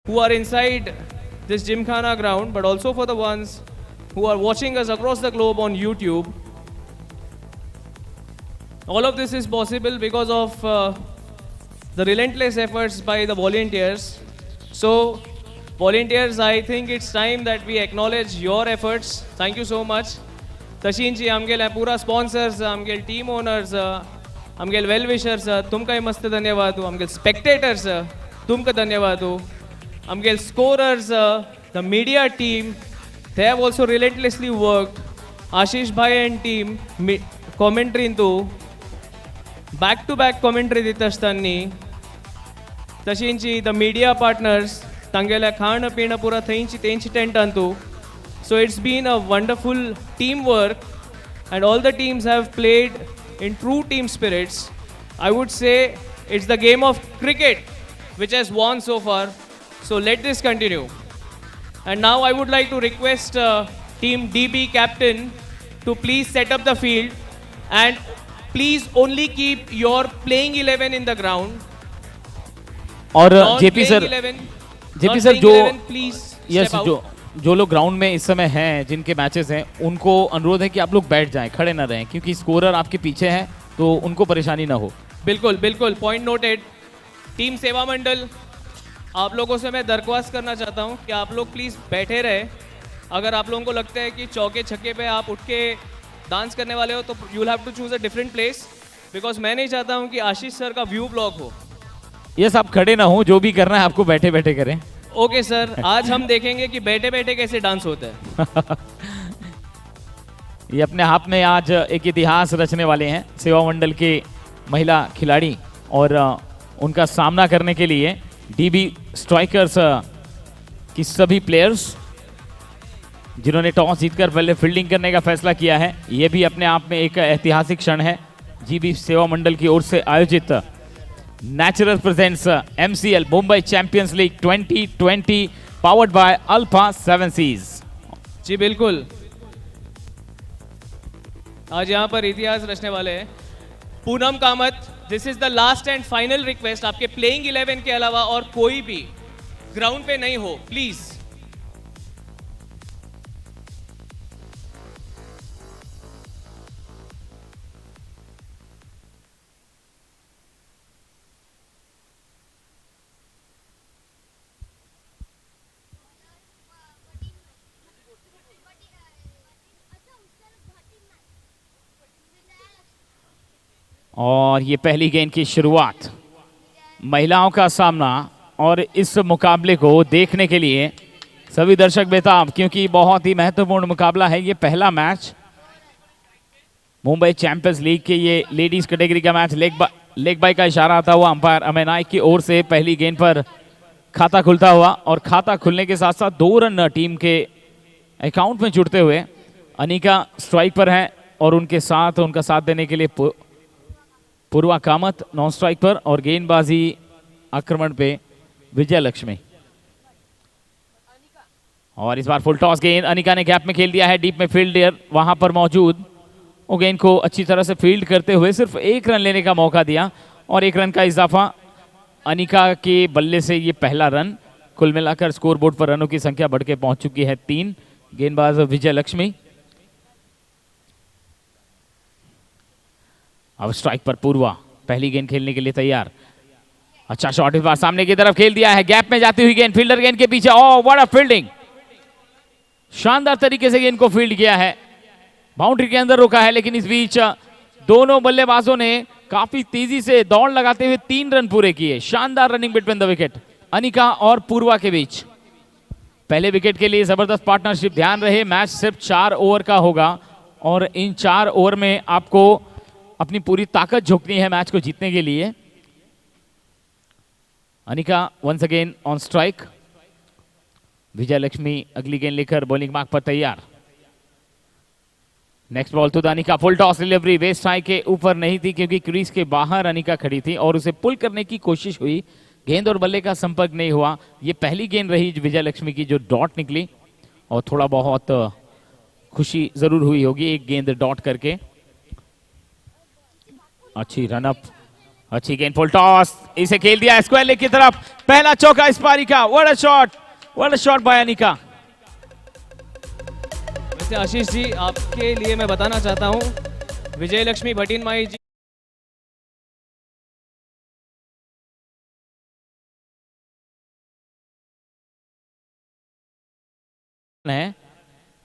who are inside this Gymkhana ground, but also for the ones who are watching us across the globe on YouTube. All of this is possible because of the relentless efforts by the volunteers. So, volunteers, I think it's time that we acknowledge your efforts. Thank you so much. Tashinji, आमगेल पूरा sponsors, आमगेल team owners, आमगेल well wishers, तुमका मस्त धन्यवाद हो. आमगेल spectators, तुमका धन्यवाद हो. आमगेल scorers, the media team, they have also relentlessly worked. Ashish bhai and team, commentary into back-to-back commentary दितास्तानी. तशींची the media partners, तांगेला खाण पिणं पुरा थैंची तेंची tent अंतु. So it's been a wonderful teamwork, and all the teams have played in true team spirits. I would say it's the game of cricket which has won so far. So let this continue. And now I would like to request Team DB captain to please set up the field, and please only keep your playing 11 in the ground. और JP sir जो please yes जो लोग ground में इस समय हैं, जिनके matches हैं, उनको अनुरोध है कि आप लोग बैठ जाएं, खड़े ना रहें, क्योंकि स्कोरर आपके पीछे हैं तो उनको परेशानी ना हो. बिल्कुल बिल्कुल, पॉइंट नोटेड. टीम सेवा मंडल, आप लोगों से मैं दरख्वास्त करना चाहता हूं कि आप लोग प्लीज़ बैठे रहे. अगर आप लोगों को लगता है कि चौके छक्के पे आप उठ के डांस करने वाले हो तो you will have to choose a different place, because मैं नहीं चाहता हूं कि आशीष सर का व्यू ब्लॉक हो. यस, आप खड़े ना हो, जो भी करना है आपको बैठे बैठे करें. ओके सर, आज हम देखेंगे कि बैठे बैठे कैसे डांस होता है. ये अपने हाथ में आज एक इतिहास रचने वाले हैं सेवा मंडल के महिला खिलाड़ी, और उनका सामना करने के लिए डीबी स्ट्राइकर्स की सभी प्लेयर्स जिन्होंने टॉस जीतकर पहले फील्डिंग करने का फैसला किया है. ये भी अपने आप में एक ऐतिहासिक क्षण है. जीबी सेवा मंडल की ओर से आयोजित natural presents MCL Mumbai champions league 2020 powered by alpha 7 seas. जी बिल्कुल, आज यहाँ पर इतिहास रचने वाले हैं. Poonam Kamat, this is the last and final request, आपके प्लेइंग 11 के अलावा और कोई भी ग्राउंड पे नहीं हो, प्लीज. और ये पहली गेंद की शुरुआत, महिलाओं का सामना, और इस मुकाबले को देखने के लिए सभी दर्शक बेताब, क्योंकि बहुत ही महत्वपूर्ण मुकाबला है. ये पहला मैच मुंबई चैंपियंस लीग के, ये लेडीज कैटेगरी का मैच. लेग बाय का इशारा आता हुआ अंपायर अमय नायक की ओर से पहली गेंद पर खाता खुलता हुआ, और खाता खुलने के साथ साथ 2 रन टीम के अकाउंट में जुड़ते हुए अनिका स्ट्राइक पर हैं, और उनका साथ देने के लिए पूर्वा कामत नॉन स्ट्राइक पर, और गेंदबाजी आक्रमण पे विजय लक्ष्मी. और इस बार फुल टॉस गेंद अनिका ने गैप में खेल दिया है. डीप में फील्डर वहां पर मौजूद, वो गेंद को अच्छी तरह से फील्ड करते हुए सिर्फ 1 रन लेने का मौका दिया, और 1 रन का इजाफा अनिका के बल्ले से. ये पहला रन. कुल मिलाकर स्कोरबोर्ड पर रनों की संख्या बढ़ के पहुंच चुकी है 3. गेंदबाज विजय लक्ष्मी. अब स्ट्राइक पर पूर्वा, पहली गेंद खेलने के लिए तैयार. अच्छा शॉट इस बार सामने की तरफ खेल दिया है, गैप में जाती हुई गेंद, फील्डर गेंद के पीछे. ओह व्हाट अ फील्डिंग, शानदार तरीके से गेंद को फील्ड किया है, बाउंड्री के अंदर रोका है. लेकिन इस बीच दोनों बल्लेबाजों ने काफी तेजी से दौड़ लगाते हुए 3 रन पूरे किए. शानदार running between the wicket Anika और पूर्वा के बीच. पहले विकेट के लिए जबरदस्त पार्टनरशिप. ध्यान रहे, मैच सिर्फ 4 ओवर का होगा, और इन 4 ओवर में आपको अपनी पूरी ताकत झोंकनी है मैच को जीतने के लिए. Anika once again on strike. Vijay Lakshmi अगली गेंद लेकर बॉलिंग मार्क पर तैयार. Next ball to the Anika. Full toss delivery waist high के ऊपर नहीं थी, क्योंकि क्रीज के बाहर अनिका खड़ी थी और उसे पुल करने की कोशिश हुई. गेंद और बल्ले का संपर्क नहीं हुआ. ये पहली गेंद रही विजय लक्ष्मी की जो डॉट निकली, और थोड़ा बहुत खुशी जरूर हुई होगी एक गेंद डॉट करके. अच्छी रनअप अच्छी गेंद, फुल टॉस, इसे खेल दिया स्क्वायर लेग की तरफ, पहला चौका इस पारी का। What a shot bye Anika. वैसे आशीष जी, आपके लिए मैं बताना चाहता हूँ, विजय लक्ष्मी भटिनमाई जी है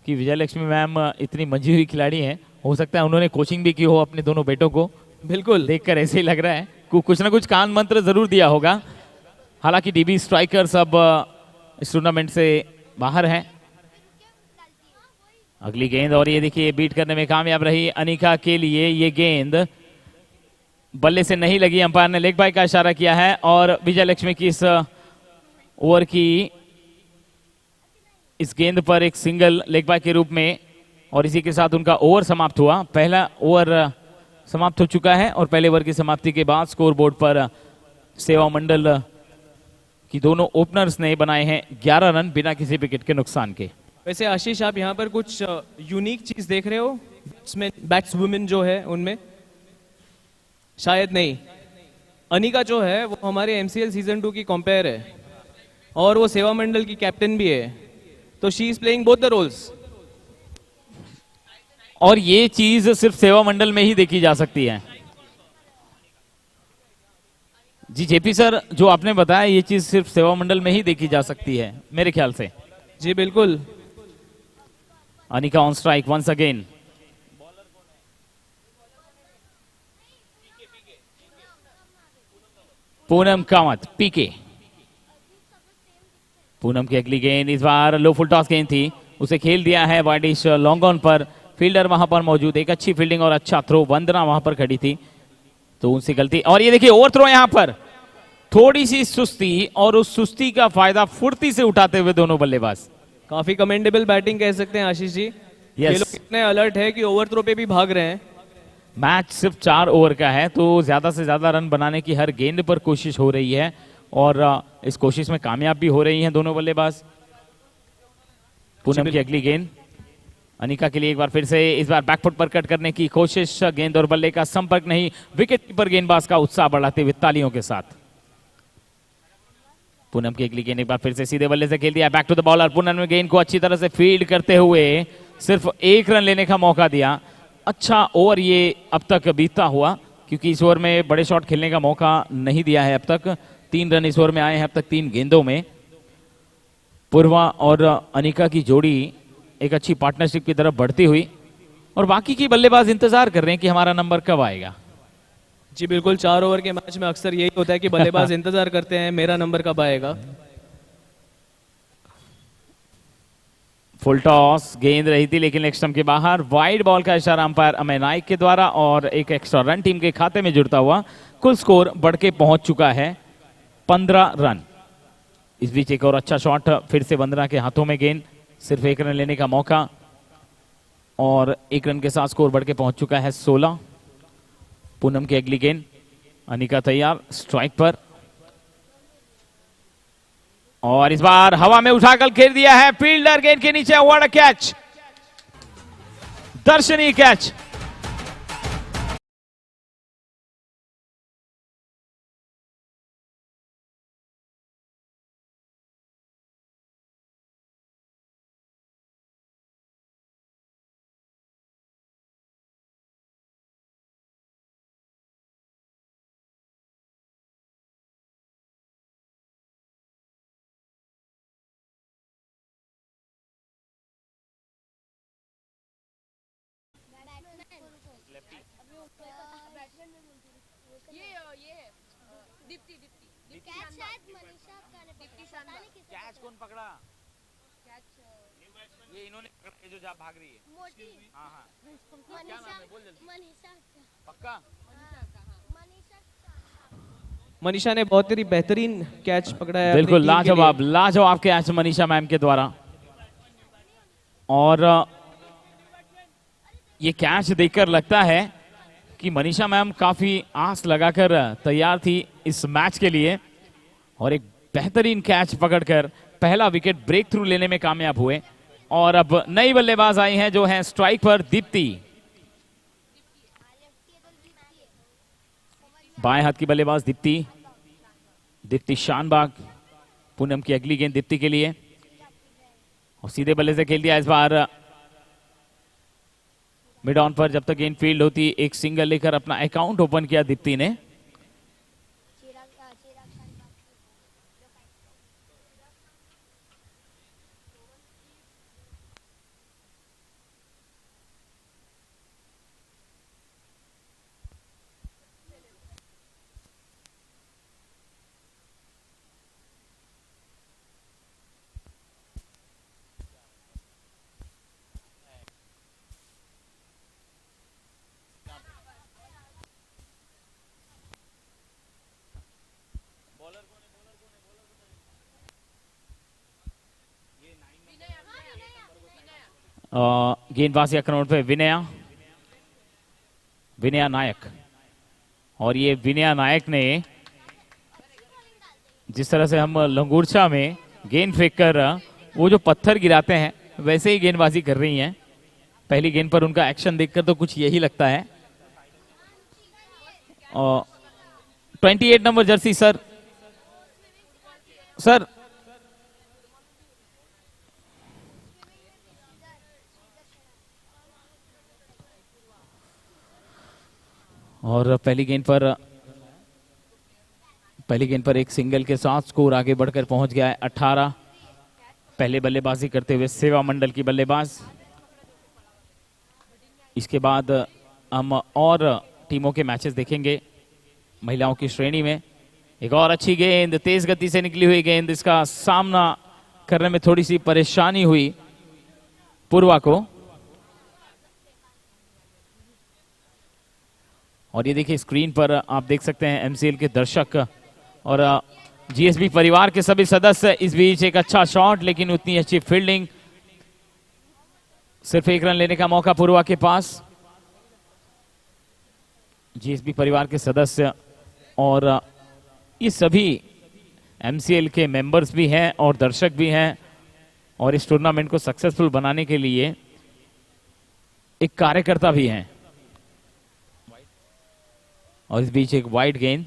कि विजय लक्ष्मी मैम इतनी मंझी हुई खिलाड़ी हैं, हो सकता है उन्होंने कोचिंग भी की हो अपने दोनों बेटों को। बिल्कुल देखकर ऐसे ही लग रहा है कुछ ना कुछ कान मंत्र जरूर दिया होगा। हालांकि डीबी स्ट्राइकर्स अब इस टूर्नामेंट से बाहर हैं। अगली गेंद, और ये देखिए बीट करने में कामयाब रही अनिका के लिए। ये गेंद बल्ले से नहीं लगी, अंपायर ने लेग बाय का इशारा किया है और विजय लक्ष्मी की इस ओवर की इस गेंद पर एक सिंगल लेग बाय के रूप में, और इसी के साथ उनका ओवर समाप्त हुआ। पहला ओवर समाप्त हो चुका है और पहले ओवर की समाप्ति के बाद स्कोर बोर्ड पर सेवा मंडल की दोनों ओपनर्स ने बनाए हैं 11 रन बिना किसी विकेट के नुकसान के। वैसे आशीष, आप यहाँ पर कुछ यूनिक चीज देख रहे हो बैट्सवुमेन जो है उनमें? शायद नहीं। अनिका जो है वो हमारे एमसीएल सीजन 2 की कंपेयर है और वो सेवा मंडल की कैप्टन भी है, तो she is playing both the roles. और ये चीज सिर्फ सेवा मंडल में ही देखी जा सकती है। जी जेपी सर, जो आपने बताया ये चीज सिर्फ सेवा मंडल में ही देखी जा सकती है मेरे ख्याल से। जी बिल्कुल। Anika on strike once again. Poonam Kamat, पीके। पूनम की अगली गेंद इस बार लो फुल टॉस गेंद थी, उसे खेल दिया है वाइडिश लॉन्ग ऑन पर। फील्डर वहां पर मौजूद, एक अच्छी फील्डिंग और अच्छा थ्रो, वंदना वहां पर खड़ी थी तो उनसे गलती। और ये देखिए ओवर थ्रो, यहां पर थोड़ी सी सुस्ती और उस सुस्ती का फायदा फुर्ती से उठाते हुए दोनों बल्लेबाज। काफी कमेंडेबल बैटिंग कह सकते हैं आशीष जी। ये लोग इतने अलर्ट है कि ओवर थ्रो पे भी भाग रहे हैं। मैच सिर्फ 4 ओवर का है तो ज्यादा से ज्यादा रन बनाने की हर गेंद पर कोशिश हो रही है और इस कोशिश में कामयाब भी हो रही हैं दोनों बल्लेबाज। पूनम की अगली गेंद अनिका के लिए एक बार फिर से इस बार बैकफुट पर कट करने की कोशिश, गेंद और बल्ले का संपर्क नहीं, विकेट कीपर गेंदबाज का उत्साह बढ़ाते हुए तालियों के साथ। पूनम की अगली गेंद एक बार फिर से सीधे बल्ले से खेल दिया, back to the bowler. Poonam ने गेंद को अच्छी तरह से फील्ड करते हुए सिर्फ 1 रन लेने का मौका दिया। अच्छा ओवर ये अब तक बीतता हुआ, क्योंकि इस ओवर में बड़े शॉट खेलने का मौका नहीं दिया है अब तक। 3 रन इस ओवर में आए हैं अब तक 3 गेंदों में। पूर्वा और अनिका की जोड़ी एक अच्छी पार्टनरशिप की तरफ बढ़ती हुई और बाकी की बल्लेबाज इंतजार कर रहे हैं कि हमारा नंबर कब आएगा। जी बिल्कुल, 4 ओवर के मैच में अक्सर यही होता है कि बल्लेबाज इंतजार करते हैं मेरा नंबर कब आएगा। फुल टॉस गेंद रही थी लेकिन लेग स्टंप के बाहर, वाइड बॉल का इशारा अंपायर अमय नाइक के द्वारा और एक एक्स्ट्रा रन टीम के खाते में जुड़ता हुआ कुल स्कोर बढ़ के पहुंच चुका है 15 रन। इस बीच एक और अच्छा शॉट, फिर से वंदना के हाथों में गेंद, सिर्फ 1 रन लेने का मौका और 1 रन के साथ स्कोर बढ़ के पहुंच चुका है 16। पूनम की अगली गेंद, अनिका तैयार स्ट्राइक पर और इस बार हवा में उठाकर खेल दिया है, फील्डर गेंद के नीचे। व्हाट अ कैच, दर्शनीय कैच। कैच कौन पकड़ा? ये इन्होंने पकड़ा, जो भाग रही है। मोटी। हाँ हाँ। क्या नाम है, बोल जल्दी। मनीषा। पक्का? मनीषा ने बहुत ही बेहतरीन कैच पकड़ा है। बिल्कुल लाजवाब लाजवाब कैच मनीषा मैम के द्वारा। और ये कैच देखकर लगता है कि मनीषा मैम काफी आस लगाकर तैयार थी इस मैच के लिए और एक बेहतरीन कैच पकड़कर पहला विकेट ब्रेक थ्रू लेने में कामयाब हुए। और अब नई बल्लेबाज आई हैं जो हैं स्ट्राइक पर दीप्ति। बाएं हाथ की बल्लेबाज दीप्ति। दीप्ति शानबाग। पूनम की अगली गेंद दीप्ति के लिए और सीधे बल्ले से खेल दिया इस बार मिड ऑन पर। जब तक गेंद फील्ड होती एक सिंगल लेकर अपना अकाउंट ओपन किया दीप्ति ने। गेंदबाजी आक्रमण पे विनया नायक। और ये विनया नायक ने जिस तरह से हम लंगूरछा में गेंद फेंक कर वो जो पत्थर गिराते हैं वैसे ही गेंदबाजी कर रही हैं। पहली गेंद पर उनका एक्शन देखकर तो कुछ यही लगता है। और 28 नंबर जर्सी सर और पहली गेंद पर एक सिंगल के साथ स्कोर आगे बढ़कर पहुंच गया है 18। पहले बल्लेबाजी करते हुए सेवा मंडल की बल्लेबाज। इसके बाद हम और टीमों के मैचेस देखेंगे महिलाओं की श्रेणी में। एक और अच्छी गेंद, तेज गति से निकली हुई गेंद, इसका सामना करने में थोड़ी सी परेशानी हुई पूर्वा को। और ये देखिए स्क्रीन पर आप देख सकते हैं एमसीएल के दर्शक और जीएसबी परिवार के सभी सदस्य। इस बीच एक अच्छा शॉट लेकिन उतनी अच्छी फील्डिंग। सिर्फ एक रन लेने का मौका पूर्वा के पास। जीएसबी परिवार के सदस्य और ये सभी एमसीएल के मेंबर्स भी हैं और दर्शक भी हैं और इस टूर्नामेंट को सक्सेसफुल बनाने के लिए एक कार्यकर्ता भी हैं। और इस बीच एक वाइड गेंद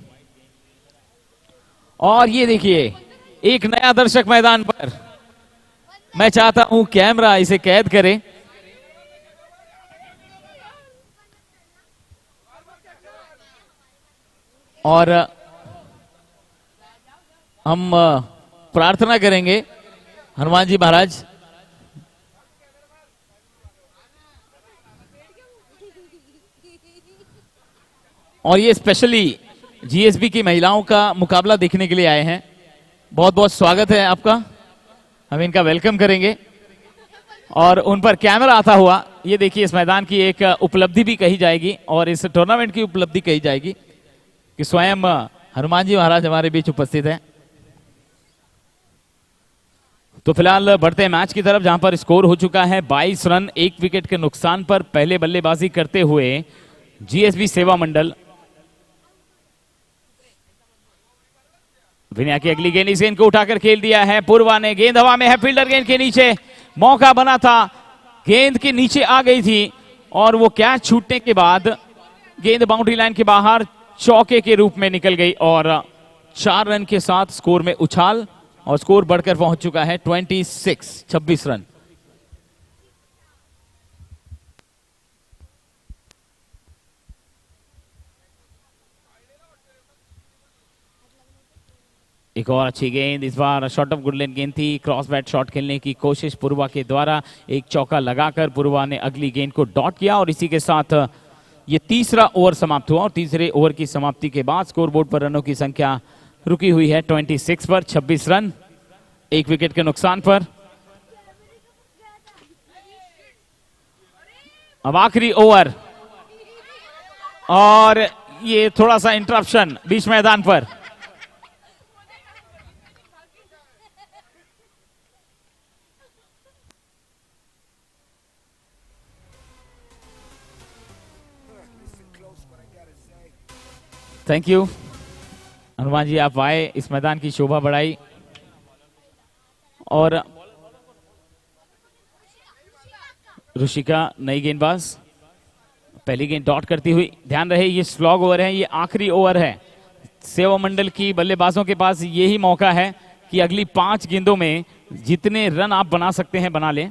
और ये देखिए एक नया दर्शक मैदान पर। मैं चाहता हूं कैमरा इसे कैद करे। और हम प्रार्थना करेंगे हनुमान जी महाराज और ये स्पेशली जीएसबी की महिलाओं का मुकाबला देखने के लिए आए हैं। बहुत बहुत स्वागत है आपका। हम इनका वेलकम करेंगे और उन पर कैमरा आता हुआ ये देखिए इस मैदान की एक उपलब्धि भी कही जाएगी और इस टूर्नामेंट की उपलब्धि कही जाएगी कि स्वयं हनुमान जी महाराज हमारे बीच उपस्थित हैं। तो फिलहाल बढ़ते हैं मैच की तरफ जहां पर स्कोर हो चुका है 22 रन। 1 विकेट के नुकसान पर पहले बल्लेबाजी करते हुए जीएसबी सेवा मंडल। विनया की अगली गेंद, इस गेंद को उठाकर खेल दिया है पूर्वा ने। गेंद हवा में है, फील्डर गेंद के नीचे, मौका बना था, गेंद के नीचे आ गई थी और वो कैच छूटने के बाद गेंद बाउंड्री लाइन के बाहर चौके के रूप में निकल गई और 4 रन के साथ स्कोर में उछाल और स्कोर बढ़कर पहुंच चुका है 26 रन। एक और अच्छी गेंद, इस बार शॉर्ट ऑफ गुडलैंड गेंद थी। क्रॉस बैट शॉट खेलने की कोशिश पूर्वा के द्वारा, एक चौका लगाकर पूर्वा ने अगली गेंद को डॉट किया और इसी के साथ ये तीसरा ओवर समाप्त हुआ और तीसरे ओवर की समाप्ति के बाद स्कोरबोर्ड पर रनों की संख्या रुकी हुई है 26 पर। 26 रन 1 विकेट के नुकसान पर। अब आखिरी ओवर और ये थोड़ा सा इंटरप्शन बीच मैदान पर। थैंक यू हनुमान जी, आप आए, इस मैदान की शोभा बढ़ाई। और ऋषिका नई गेंदबाज, पहली गेंद डॉट करती हुई, ध्यान रहे ये स्लॉग ओवर है, ये आखिरी ओवर है। सेवा मंडल की बल्लेबाजों के पास यही मौका है कि अगली 5 गेंदों में जितने रन आप बना सकते हैं बना लें।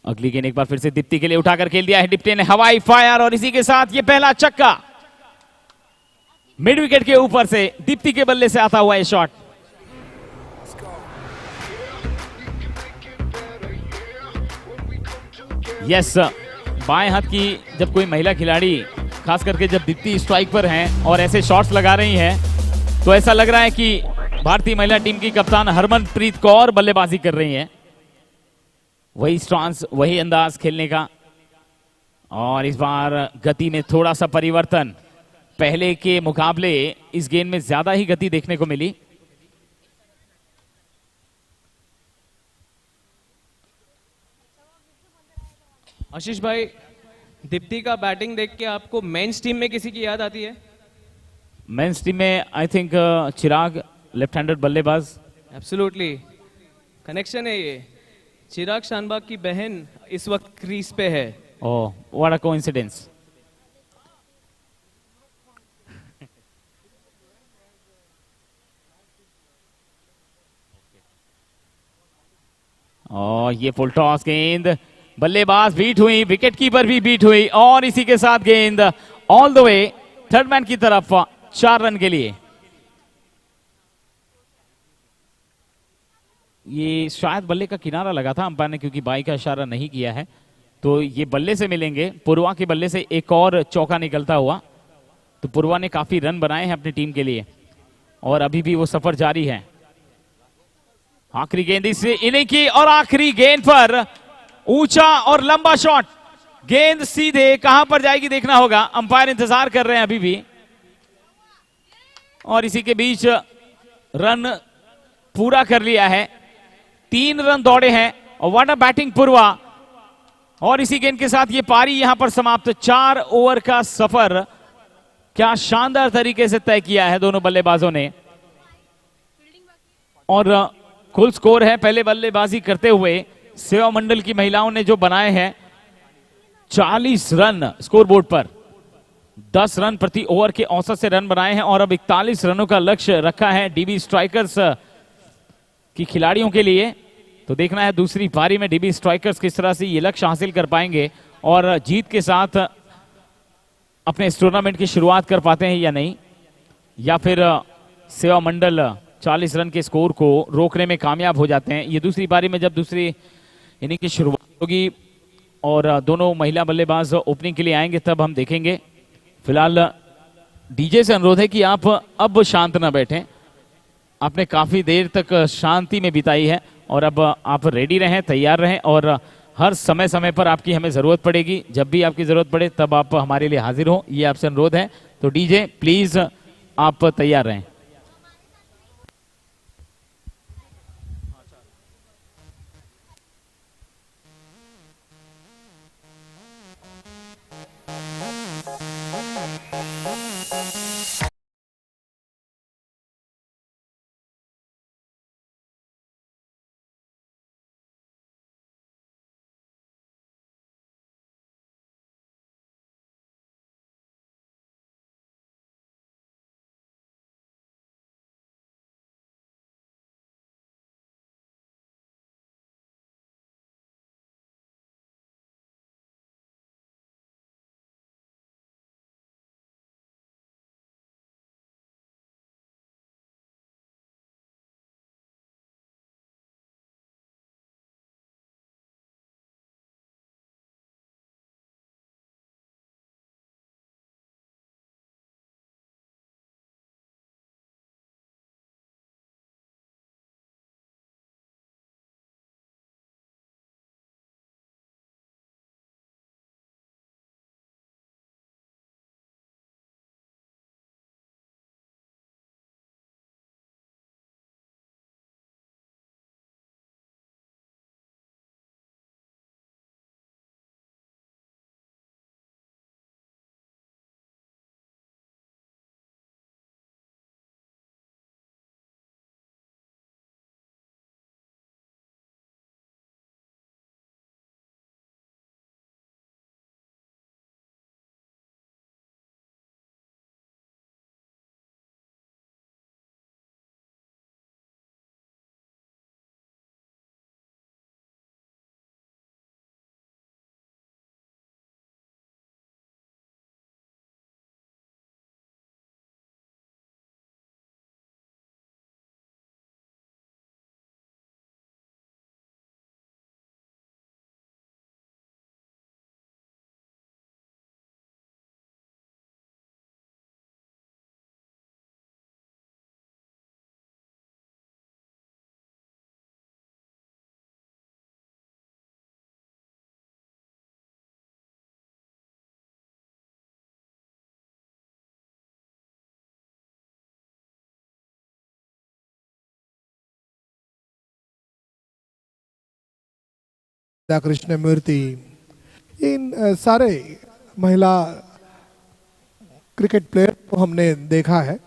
अगली गेंद एक बार फिर से दीप्ति के लिए उठाकर खेल दिया है दीप्ति ने, हवाई फायर, और इसी के साथ ये पहला छक्का मिड विकेट के ऊपर से दीप्ति के बल्ले से आता हुआ ये शॉट। यस, बाएं हाथ की जब कोई महिला खिलाड़ी, खास करके जब दीप्ति स्ट्राइक पर हैं और ऐसे शॉट्स लगा रही हैं, तो ऐसा लग रहा है कि भारतीय महिला टीम की कप्तान हरमनप्रीत कौर बल्लेबाजी कर रही हैं। वही स्टांस, वही अंदाज खेलने का, और इस बार गति में थोड़ा सा परिवर्तन, पहले के मुकाबले इस गेंद में ज्यादा ही गति देखने को मिली। आशीष भाई, दीप्ति का बैटिंग देख के आपको मेंस टीम में किसी की याद आती है? मेंस टीम में I think Chirag, left handed बल्लेबाज। एब्सोल्युटली, कनेक्शन है ये। चिराग शानबाग की बहन इस वक्त क्रीज पे है। ओह, व्हाट अ कोइंसिडेंस। और ये फुल टॉस गेंद, बल्लेबाज बीट हुई, विकेट कीपर भी बीट हुई, और इसी के साथ गेंद all the way third man की तरफ 4 रन के लिए। ये शायद बल्ले का किनारा लगा था अंपायर ने, क्योंकि बाई का इशारा नहीं किया है, तो ये बल्ले से मिलेंगे। पूर्वा के बल्ले से एक और चौका निकलता हुआ, तो पूर्वा ने काफी रन बनाए हैं अपनी टीम के लिए, और अभी भी वो सफर जारी है। आखिरी गेंद इस इनिंग की, और आखिरी गेंद पर ऊंचा और लंबा शॉट, गेंद सीधे कहां पर जाएगी देखना होगा, अंपायर इंतजार कर रहे हैं अभी भी। और इसी के बीच रन पूरा कर लिया है, 3 रन दौड़े हैं, और व्हाट अ बैटिंग पूर्वा। और इसी गेंद के साथ ये पारी यहां पर समाप्त। 4 ओवर का सफर क्या शानदार तरीके से तय किया है दोनों बल्लेबाजों ने, और कुल स्कोर है पहले बल्लेबाजी करते हुए सेवा मंडल की महिलाओं ने जो बनाए हैं 40 रन स्कोरबोर्ड पर, 10 रन प्रति ओवर के औसत से रन बनाए हैं, और अब 41 रनों का लक्ष्य रखा है डीबी स्ट्राइकर्स की खिलाड़ियों के लिए। तो देखना है दूसरी पारी में डीबी स्ट्राइकर्स किस तरह से ये लक्ष्य हासिल कर पाएंगे, और जीत के साथ अपने इस टूर्नामेंट की शुरुआत कर पाते हैं या नहीं, या फिर सेवा मंडल 40 रन के स्कोर को रोकने में कामयाब हो जाते हैं। ये दूसरी पारी में जब दूसरी इनिंग की शुरुआत होगी और दोनों महिला बल्लेबाज ओपनिंग के लिए आएंगे, तब हम देखेंगे। फिलहाल डीजे से अनुरोध है कि आप अब शांत ना बैठें, आपने काफी देर तक शांति में बिताई है, और अब आप रेडी रहें, तैयार रहें, और हर समय समय पर आपकी हमें जरूरत पड़ेगी। जब भी आपकी जरूरत पड़े तब आप हमारे लिए हाजिर हो, ये आपसे अनुरोध है। तो डीजे प्लीज आप तैयार रहें। राधा कृष्णमूर्ति, इन सारे महिला क्रिकेट प्लेयर को हमने देखा है।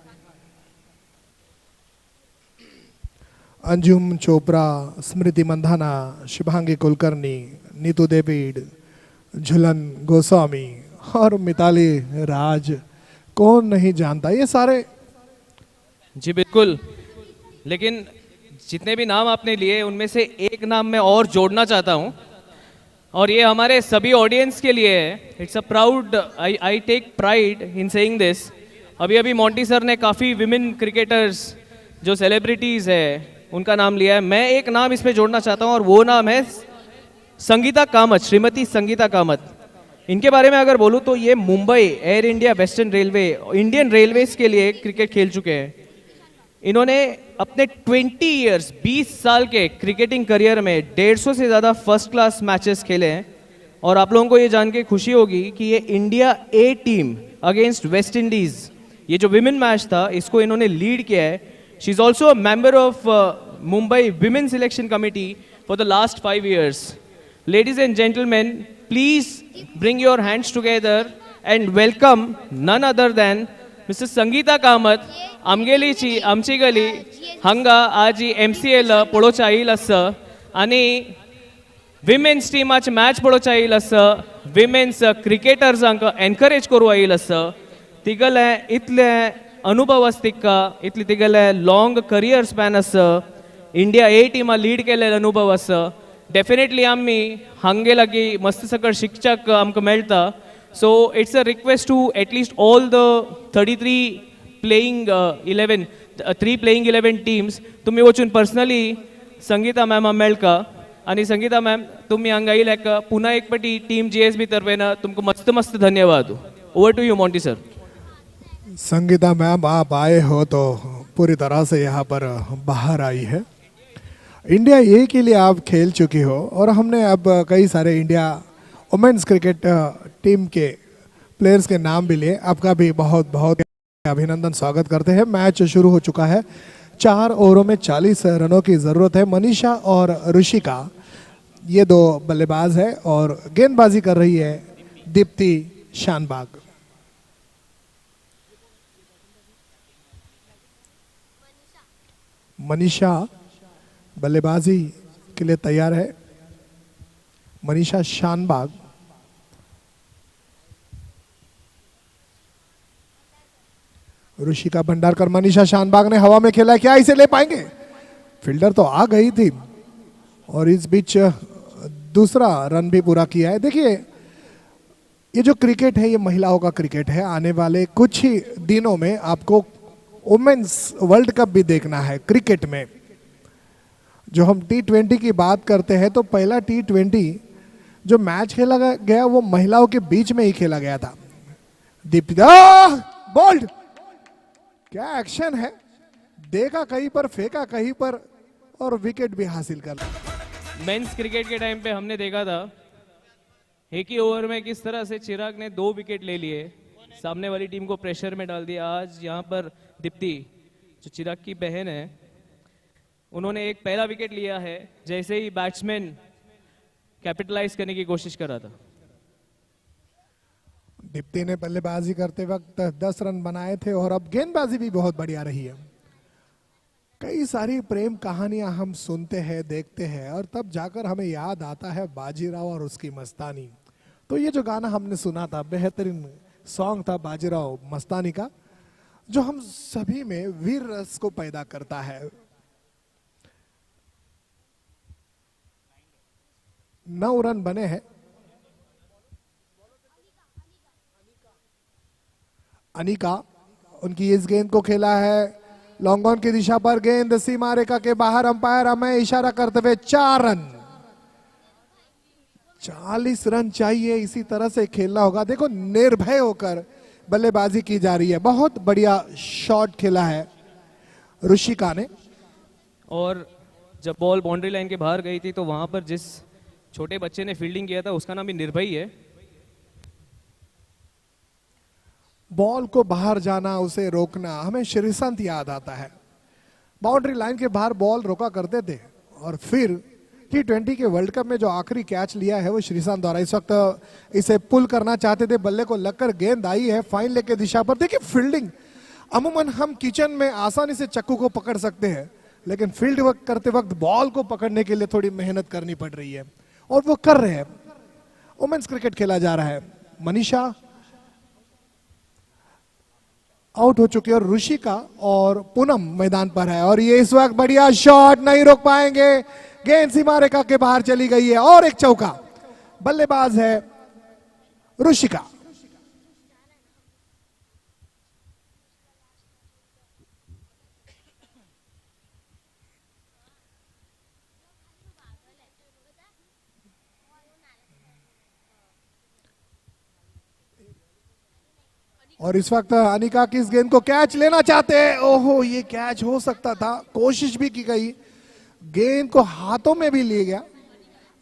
अंजुम चोपड़ा, स्मृति मंधाना, शुभांगी कुलकर्णी, नीतू देवीड, झुलन गोस्वामी और मिताली राज, कौन नहीं जानता ये सारे। जी बिल्कुल, लेकिन जितने भी नाम आपने लिए उनमें से एक नाम मैं और जोड़ना चाहता हूं, और ये हमारे सभी ऑडियंस के लिए है। It's a proud, I take pride in saying this. अभी मोंटी सर ने काफ़ी विमेन क्रिकेटर्स जो सेलिब्रिटीज़ है उनका नाम लिया है। मैं एक नाम इसमें जोड़ना चाहता हूं और वो नाम है संगीता कामत, श्रीमती संगीता कामत। इनके बारे में अगर बोलूं तो ये Mumbai, air India, western railway, Indian railways के लिए क्रिकेट खेल चुके हैं। इन्होंने अपने 20 ईयर्स, 20 साल के क्रिकेटिंग करियर में 150 से ज़्यादा फर्स्ट क्लास मैचेस खेले हैं। और आप लोगों को ये जान के खुशी होगी कि ये इंडिया ए टीम अगेंस्ट वेस्ट इंडीज़, ये जो विमेन मैच था, इसको इन्होंने लीड किया है। She is also a member of Mumbai women selection committee for the last 5 years. Ladies and gentlemen, please bring your hands together and welcome none other than Mrs. Sangeeta Kamat. आमगेलीची आमची गली हांगा आज MCL पळोवचा आयिल्लो आसा आनी विमेन्स टिमाची मॅच पळोवचा आयिल्लो आसा. विमेन्स क्रिकेटर्सांक एनकरेज करूं आयिल्लो आसा. तिगले इतले अनुभव आसा तिका, इतले तिगले लॉंग करियर स्पॅन आसा. इंडिया ए टिमा लीड केलेले अनुभव आसा. डेफिनेटली आम्ही हांगे लागी मस्त सकट शिक्षक आमकां मेळटा. So it's a request to at least all the 33 playing 11 3 playing 11 teams तुम्ही वचून पर्सनली संगीता मॅम मेळका. आणि संगीता मॅम तुम्ही हांगा आयल्याक पुन्हा एक पाटी टीम GSB तर्फेन तुमकां मस्त मस्त धन्यवाद. Over to you Monty sir. Sangeeta ma'am, आप आए हो तो पूरी तरह से यहाँ पर बाहर आई है। इंडिया ए के लिए आप खेल चुकी हो और हमने अब कई सारे इंडिया वुमेन्स क्रिकेट टीम के प्लेयर्स के नाम भी लिए। आपका भी बहुत बहुत अभिनंदन, स्वागत करते हैं। मैच शुरू हो चुका है। 4 ओवरों में 40 रनों की ज़रूरत है। मनीषा और ऋषिका ये 2 बल्लेबाज है और गेंदबाजी कर रही है दीप्ति शानबाग। मनीषा बल्लेबाजी के लिए तैयार है। मनीषा शानबाग, ऋषिका भंडारकर, मनीषा शानबाग ने हवा में खेला, क्या इसे ले पाएंगे? फील्डर तो आ गई थी और इस बीच दूसरा रन भी पूरा किया है। देखिए, ये जो क्रिकेट है ये महिलाओं का क्रिकेट है। आने वाले कुछ ही दिनों में आपको वुमेन्स वर्ल्ड कप भी देखना है क्रिकेट में। जो हम T20 की बात करते हैं तो पहला T20 जो मैच खेला गया वो महिलाओं के बीच में ही खेला गया था। दीपिका बोल्ड, क्या एक्शन है! देखा कहीं पर, फेंका कहीं पर और विकेट भी हासिल कर लिया। मेंस क्रिकेट के टाइम पे हमने देखा था एक ही ओवर में किस तरह से चिराग ने 2 विकेट ले लिए, सामने वाली टीम को प्रेशर में डाल दिया। आज यहाँ पर दीप्ति जो चिराग की बहन है, उन्होंने एक पहला विकेट लिया है जैसे ही बैट्समैन कैपिटलाइज करने की कोशिश कर रहा था। दीप्ति ने बल्लेबाजी करते वक्त 10 रन बनाए थे और अब गेंदबाजी भी बहुत बढ़िया रही है। कई सारी प्रेम कहानियां हम सुनते हैं, देखते हैं और तब जाकर हमें याद आता है बाजीराव और उसकी मस्तानी। तो ये जो गाना हमने सुना था, बेहतरीन सॉन्ग था बाजीराव मस्तानी का, जो हम सभी में वीर रस को पैदा करता है। 9 रन बने हैं। अनिका उनकी इस गेंद को खेला है लॉन्ग ऑन की दिशा पर, गेंद सीमा रेखा के बाहर, अंपायर हमें इशारा करते हुए 4 रन। 40 रन चाहिए, इसी तरह से खेलना होगा। देखो, निर्भय होकर बल्लेबाजी की जा रही है। बहुत बढ़िया शॉट खेला है ऋषिका ने। और जब बॉल बाउंड्री लाइन के बाहर गई थी तो वहां पर जिस छोटे बच्चे ने फील्डिंग किया था उसका नाम भी निर्भय है। बॉल को बाहर जाना, उसे रोकना, हमें श्रीसंत याद आता है। बाउंड्री लाइन के बाहर बॉल रोका करते थे और फिर T20 के वर्ल्ड कप में जो आखिरी कैच लिया है वो श्रीशांत द्वारा। इस वक्त इसे पुल करना चाहते थे, बल्ले को लगकर गेंद आई है फाइन लेग के दिशा पर। देखिए फील्डिंग, अमूमन हम किचन में आसानी से चक्कू को पकड़ सकते हैं, लेकिन फील्ड वर्क करते वक्त बॉल को पकड़ने के लिए थोड़ी मेहनत करनी पड़ रही है, और वो कर रहे हैं। वुमेन्स क्रिकेट खेला जा रहा है। मनीषा आउट हो चुकी है और ऋषिका और पूनम मैदान पर है, और ये इस वक्त बढ़िया शॉट, नहीं रोक पाएंगे, गेंद सीमा रेखा के बाहर चली गई है, और एक चौका। बल्लेबाज है ऋषिका। और इस वक्त अनिका की इस गेंद को कैच लेना चाहते हैं। ओहो, ये कैच हो सकता था, कोशिश भी की गई, गेंद को हाथों में भी ले गया,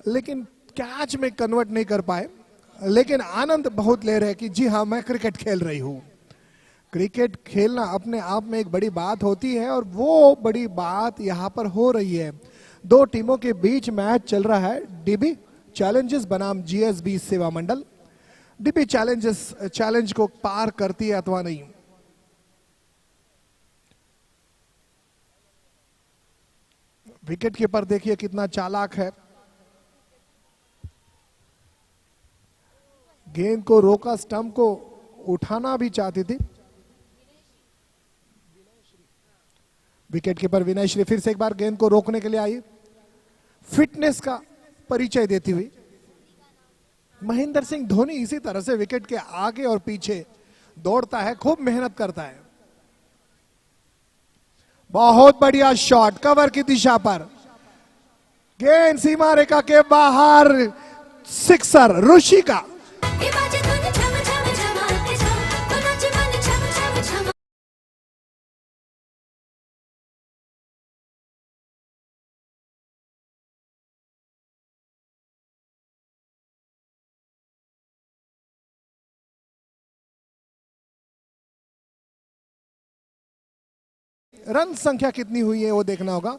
लेकिन कैच में कन्वर्ट नहीं कर पाए। लेकिन आनंद बहुत ले रहे हैं कि जी हाँ, मैं क्रिकेट खेल रही हूं। क्रिकेट खेलना अपने आप में एक बड़ी बात होती है, और वो बड़ी बात यहां पर हो रही है। दो टीमों के बीच मैच चल रहा है। डीबी चैलेंजेस बनाम जीएसबी सेवा मंडल। डीबी चैलेंज को पार करती है अथवा नहीं। विकेट कीपर देखिए कितना चालाक है, गेंद को रोका, स्टंप को उठाना भी चाहती थी। विकेट कीपर विनय श्री फिर से एक बार गेंद को रोकने के लिए आई, फिटनेस का परिचय देती हुई। महेंद्र सिंह धोनी इसी तरह से विकेट के आगे और पीछे दौड़ता है, खूब मेहनत करता है। बहुत बढ़िया शॉट, कवर की दिशा पर, गेंद सीमा रेखा के बाहर, सिक्सर ऋषिका। रन संख्या कितनी हुई है वो देखना होगा।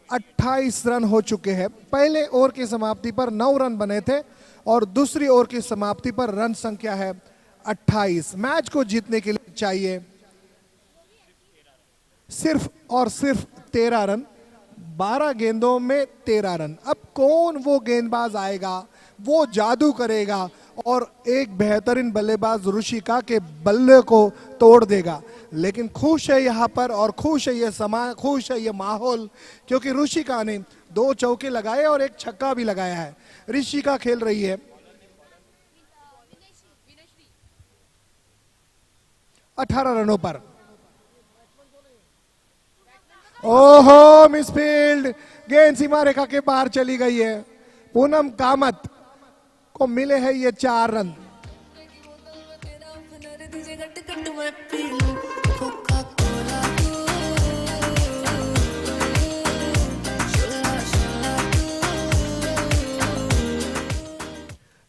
28 रन हो चुके हैं। पहले ओवर की समाप्ति पर 9 रन बने थे, और दूसरी ओवर की समाप्ति पर रन संख्या है 28। मैच को जीतने के लिए चाहिए सिर्फ और सिर्फ 13 रन। 12 गेंदों में 13 रन। अब कौन वो गेंदबाज आएगा, वो जादू करेगा और एक बेहतरीन बल्लेबाज ऋषिका के बल्ले को तोड़ देगा। लेकिन खुश है यहाँ पर, और खुश है ये खुश है ये माहौल, क्योंकि ऋषिका ने 2 चौके लगाए और एक छक्का भी लगाया है। ऋषिका खेल रही है 18 रनों पर। ओहो, मिसफील्ड, गेंद सीमा रेखा के बाहर चली गई है। पूनम कामत को मिले हैं ये 4 रन।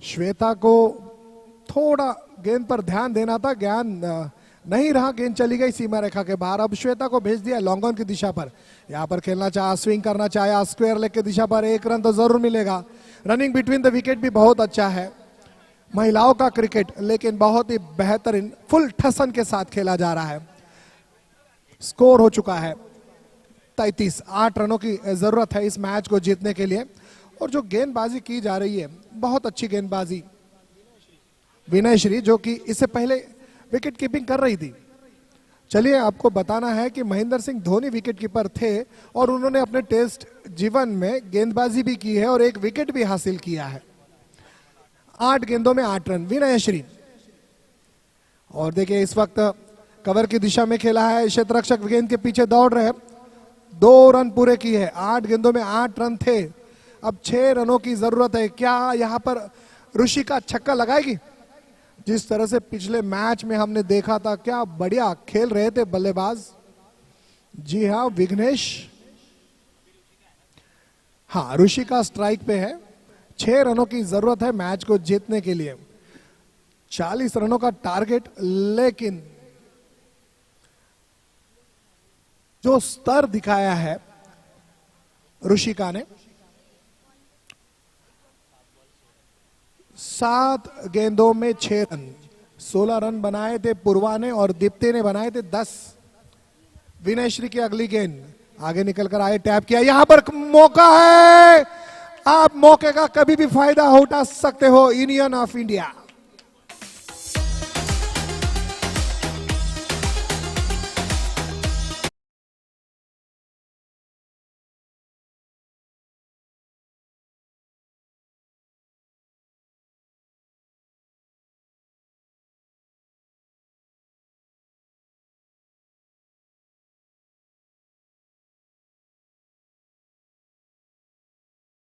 श्वेता को थोड़ा गेंद पर ध्यान देना था, ज्ञान नहीं रहा, गेंद चली गई सीमा रेखा के बाहर। अब श्वेता को भेज दिया लॉन्ग ऑन की दिशा पर। यहां पर खेलना चाहा, स्विंग करना चाहा, स्क्वायर लेग की दिशा पर 1 रन तो जरूर मिलेगा। रनिंग बिटवीन द विकेट भी बहुत अच्छा है। महिलाओं का क्रिकेट लेकिन बहुत ही बेहतरीन फुल ठसन के साथ खेला जा रहा है। स्कोर हो चुका है 33। 8 रनों की जरूरत है इस मैच को जीतने के लिए, और जो गेंदबाजी की जा रही है बहुत अच्छी गेंदबाजी। विनय श्री जो कि इससे पहले विकेट कीपिंग कर रही थी। चलिए आपको बताना है कि महेंद्र सिंह धोनी विकेट कीपर थे, और उन्होंने अपने टेस्ट जीवन में गेंदबाजी भी की है और एक विकेट भी हासिल किया है। 8 गेंदों में 8 रन विनय श्री। और देखिए इस वक्त कवर की दिशा में खेला है, क्षेत्ररक्षक गेंद के पीछे दौड़ रहे हैं। 2 रन पूरे किए हैं। 8 गेंदों में 8 रन थे। अब 6 रनों की जरूरत है। क्या यहाँ पर ऋषिका छक्का लगाएगी? जिस तरह से पिछले मैच में हमने देखा था, क्या बढ़िया खेल रहे थे बल्लेबाज। जी हाँ, विघ्नेश। हाँ, ऋषिका स्ट्राइक पे है। 6 रनों की जरूरत है मैच को जीतने के लिए। 40 रनों का टारगेट, लेकिन जो स्तर दिखाया है ऋषिका ने, 7 गेंदों में 6 रन, 16 रन बनाए थे पूर्वा ने और दीप्ति ने बनाए थे 10। विनय श्री की अगली गेंद आगे निकल कर आए, टैप किया, यहां पर मौका है, आप मौके का कभी भी फायदा उठा सकते हो यूनियन ऑफ इंडिया।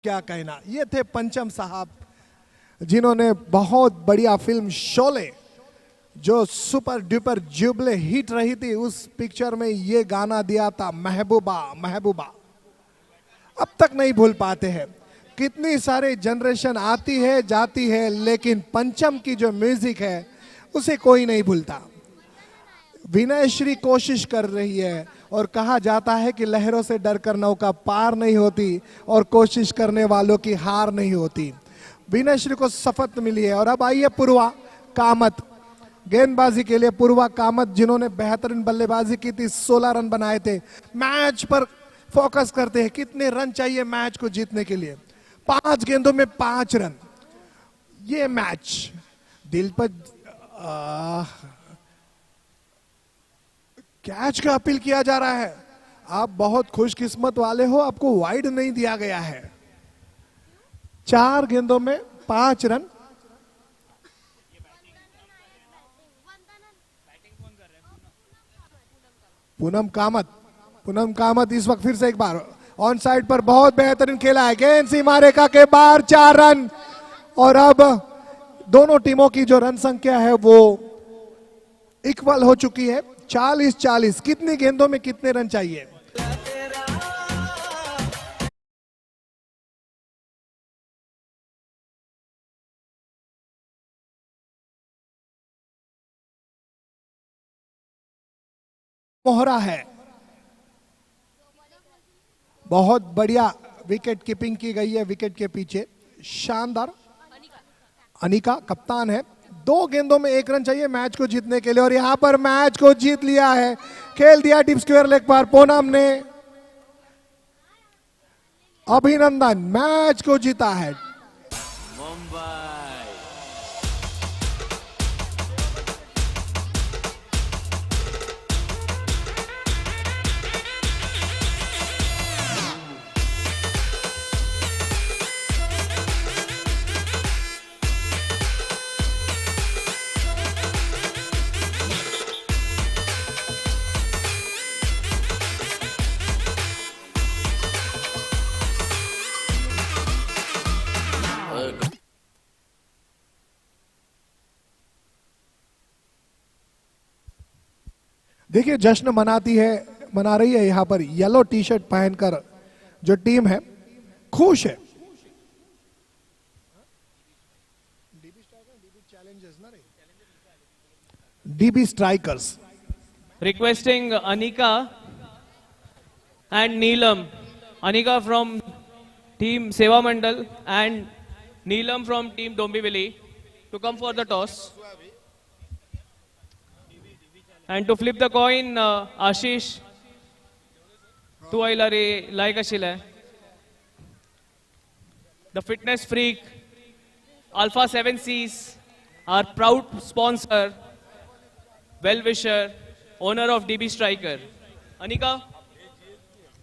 क्या कहना, ये थे पंचम साहब जिन्होंने बहुत बढ़िया फिल्म शोले, जो सुपर डुपर जुबले हिट रही थी, उस पिक्चर में ये गाना दिया था, महबूबा महबूबा। अब तक नहीं भूल पाते हैं। कितनी सारी जनरेशन आती है जाती है, लेकिन पंचम की जो म्यूजिक है उसे कोई नहीं भूलता। विनय श्री कोशिश कर रही है और कहा जाता है कि लहरों से डरकर नौका पार नहीं होती और कोशिश करने वालों की हार नहीं होती। विनय श्री को सफलता मिली है। और अब आइए पूर्वा कामत, गेंदबाजी के लिए पूर्वा कामत जिन्होंने बेहतरीन बल्लेबाजी की थी, 16 रन बनाए थे। मैच पर फोकस करते हैं, कितने रन चाहिए मैच को जीतने के लिए। 5 गेंदों में 5 रन। ये मैच दिल पर कैच का अपील किया जा रहा है। आप बहुत खुशकिस्मत वाले हो, आपको वाइड नहीं दिया गया है। 4 गेंदों में 5 रन। पूनम कामत इस वक्त फिर से एक बार ऑन साइड पर बहुत बेहतरीन खेला है, गेंद सीमा रेखा के बाहर, 4 रन। और अब दोनों टीमों की जो रन संख्या है वो इक्वल हो चुकी है, 40-40। कितनी गेंदों में कितने रन चाहिए? मोहरा है, बहुत बढ़िया विकेट कीपिंग की गई है, विकेट के पीछे शानदार। अनिका कप्तान है। 2 गेंदों में 1 रन चाहिए मैच को जीतने के लिए, और यहां पर मैच को जीत लिया है, खेल दिया डीप स्क्वायर लेग पर पूनम ने। अभिनंदन, मैच को जीता है। देखिए जश्न मना रही है यहां पर येलो टी शर्ट पहनकर जो टीम है, खुश है। DB strikers Requesting Anika and Neelam. Anika from team Seva Mandal and Neelam from team Dombivli to come for the toss. And to flip the coin, Ashish Tuailari Laikashile. The fitness freak, Alpha 7Cs, our proud sponsor, well-wisher, owner of DB Striker. Anika?